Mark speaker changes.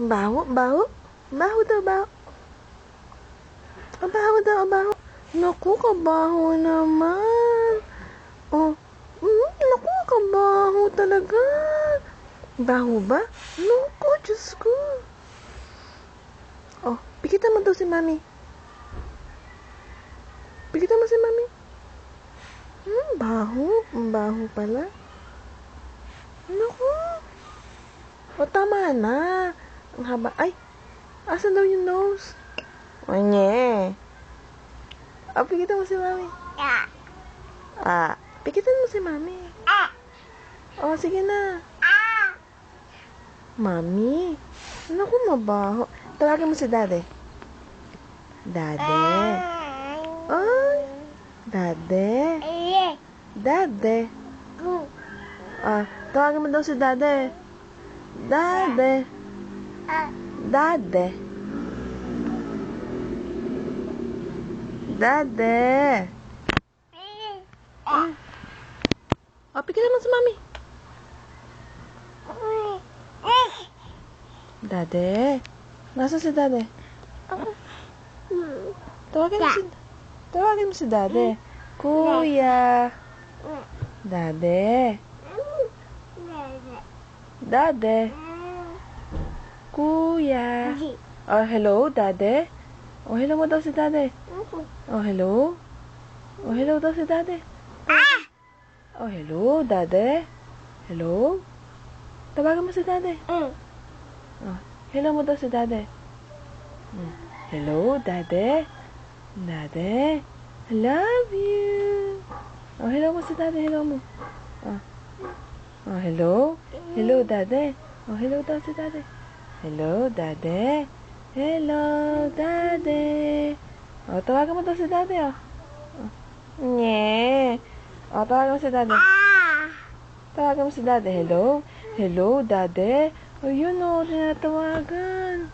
Speaker 1: Baho, baho. Baho daw, baho. Baho daw, baho. Naku, kabaho naman. Oh, naku, kabaho talaga. Baho ba? Naku, Diyos ko. Oh, pikitan mo daw si Mami. Pikitan mo si Mami. Baho. Baho pala. Naku. O, tama na. Ang haba. Ay, asan daw yung nose? O, nye. O, pikitan mo si Mami. Pikitan mo si Mami. O, sige na. Mami. Naku, mabaho. Tawagin mo si Daddy. Daddy. Ay. Daddy. Daddy. Tawagin mo daw si Daddy. Daddy. Daddy. Daddy. Pikitan mo si Mami. Daddy. Nasaan si Daddy? Tawagin mo si Daddy. Kuya. Daddy. Daddy. Kuya. Hello, Daddy. Hello mo daw si Daddy. Hello. Hello daw si Daddy. Hello, Daddy. Hello. Tawagan mo si Daddy. Hello mo daw si Daddy. Hello, Daddy. Daddy, I love you. Hello mo si Daddy. Hello mo. Hello. Hello, Daddy. Hello daw si Daddy. Hello, Daddy. Hello, Daddy. Tawagan mo daw si Daddy. Nye. Tawagan mo si Daddy. Tawagan mo si Daddy. Hello. Hello, Daddy. Yun tinatawagan.